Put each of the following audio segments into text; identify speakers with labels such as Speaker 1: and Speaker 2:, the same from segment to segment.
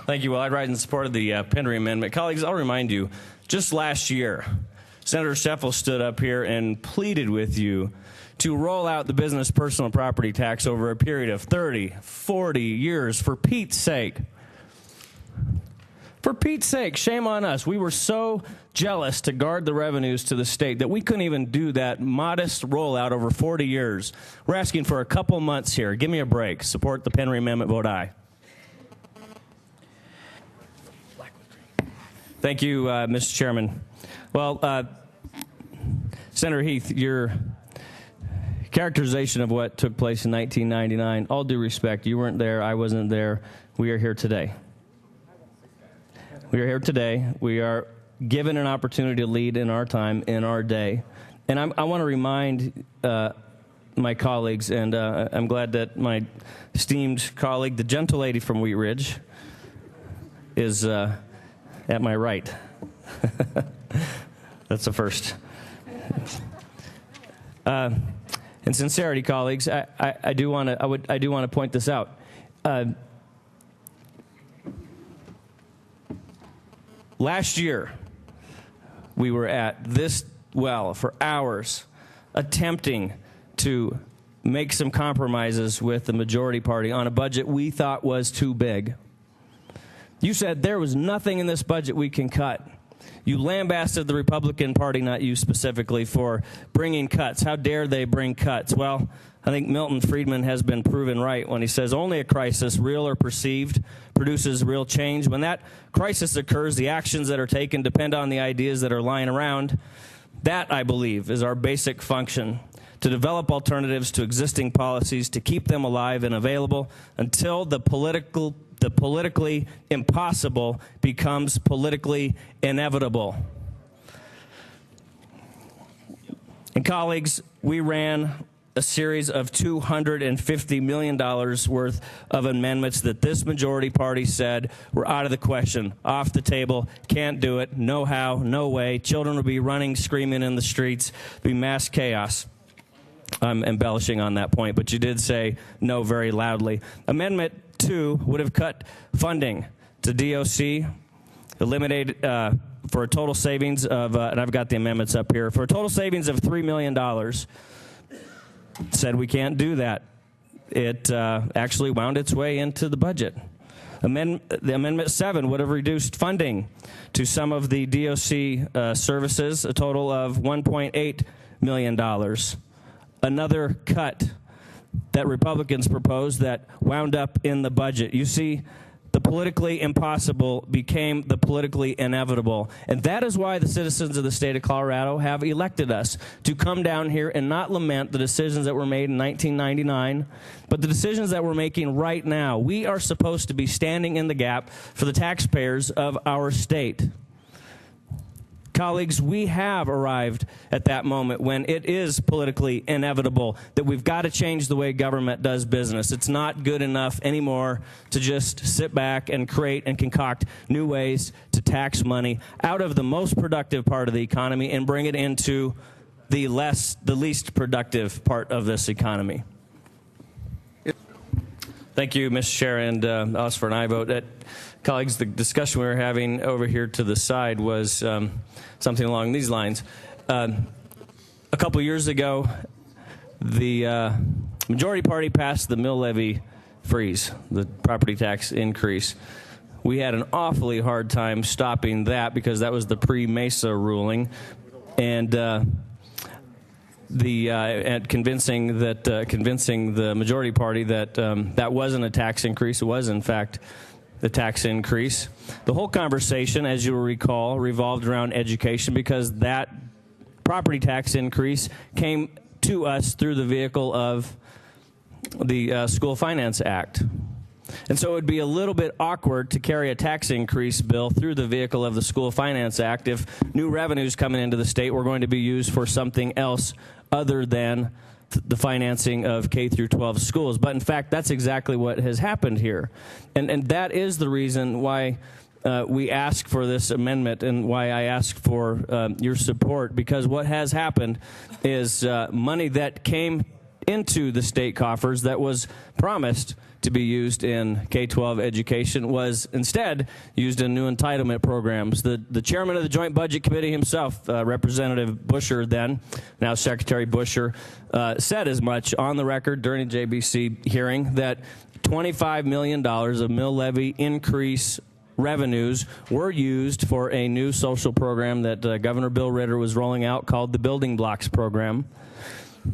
Speaker 1: Thank you. Well, I'd rise in support of the Penry Amendment. Colleagues, I'll remind you, just last year, Senator Sheffel stood up here and pleaded with you to roll out the business personal property tax over a period of 30, 40 years, for Pete's sake. For Pete's sake, shame on us. We were so jealous to guard the revenues to the state that we couldn't even do that modest rollout over 40 years. We're asking for a couple months here. Give me a break. Support the Penry Amendment. Vote aye. Thank you, Mr. Chairman. Well, Senator Heath, your characterization of what took place in 1999, all due respect, you weren't there, I wasn't there. We are here today. We are here today. We are given an opportunity to lead in our time, in our day. And I want to remind my colleagues, and I'm glad that my esteemed colleague, the gentle lady from Wheat Ridge, is at my right. That's the first. In sincerity, colleagues, I do want to point this out. Last year, we were at this well for hours, attempting to make some compromises with the majority party on a budget we thought was too big. You said there was nothing in this budget we can cut. You lambasted the Republican Party, not you specifically, for bringing cuts. How dare they bring cuts? Well, I think Milton Friedman has been proven right when he says only a crisis, real or perceived, produces real change. When that crisis occurs, the actions that are taken depend on the ideas that are lying around. That, I believe, is our basic function, to develop alternatives to existing policies, to keep them alive and available until the politically impossible becomes politically inevitable. And colleagues, we ran a series of $250 million worth of amendments that this majority party said were out of the question, off the table, can't do it, no how, no way. Children would be running, screaming in the streets, be mass chaos. I'm embellishing on that point, but you did say no very loudly. Amendment 2 would have cut funding to DOC, eliminated for a total savings of, and I've got the amendments up here, for a total savings of $3 million. Said we can't do that. It actually wound its way into the budget. Amendment 7 would have reduced funding to some of the DOC services, a total of $1.8 million. Another cut that Republicans proposed that wound up in the budget. You see, the politically impossible became the politically inevitable. And that is why the citizens of the state of Colorado have elected us to come down here and not lament the decisions that were made in 1999, but the decisions that we're making right now. We are supposed to be standing in the gap for the taxpayers of our state. Colleagues, we have arrived at that moment when it is politically inevitable that we've got to change the way government does business. It's not good enough anymore to just sit back and create and concoct new ways to tax money out of the most productive part of the economy and bring it into the least productive part of this economy. Thank you, Mr. Chair, and I'll ask for an aye vote. Colleagues, the discussion we were having over here to the side was something along these lines. A couple years ago, the majority party passed the mill levy freeze, the property tax increase. We had an awfully hard time stopping that because that was the pre-Mesa ruling, and convincing the majority party that that wasn't a tax increase. It was, in fact, the tax increase. The whole conversation, as you will recall, revolved around education because that property tax increase came to us through the vehicle of the School Finance Act. And so it would be a little bit awkward to carry a tax increase bill through the vehicle of the School Finance Act if new revenues coming into the state were going to be used for something else other than the financing of K through 12 schools. But in fact, that's exactly what has happened here. And that is the reason why we ask for this amendment and why I ask for your support, because what has happened is money that came into the state coffers that was promised to be used in K-12 education was instead used in new entitlement programs. The chairman of the Joint Budget Committee himself, Representative Busher then, now Secretary Busher, said as much on the record during the JBC hearing that $25 million of mill levy increase revenues were used for a new social program that Governor Bill Ritter was rolling out called the Building Blocks Program.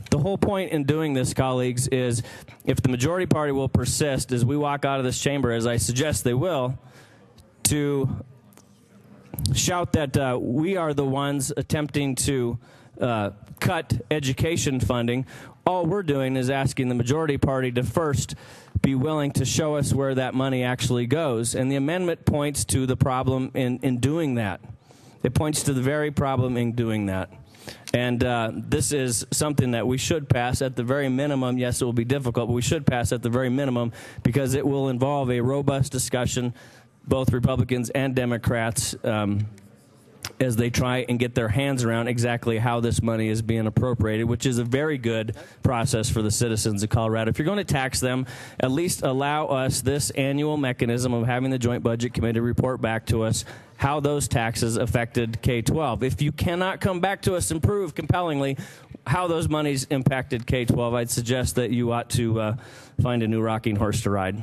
Speaker 1: The whole point in doing this, colleagues, is if the majority party will persist as we walk out of this chamber, as I suggest they will, to shout that we are the ones attempting to cut education funding, all we're doing is asking the majority party to first be willing to show us where that money actually goes. And the amendment points to the problem in doing that. It points to the very problem in doing that. And this is something that we should pass at the very minimum. Yes, it will be difficult, but we should pass at the very minimum because it will involve a robust discussion, both Republicans and Democrats, as they try and get their hands around exactly how this money is being appropriated, which is a very good process for the citizens of Colorado. If you're going to tax them, at least allow us this annual mechanism of having the Joint Budget Committee report back to us how those taxes affected K-12. If you cannot come back to us and prove compellingly how those monies impacted K-12, I'd suggest that you ought to find a new rocking horse to ride.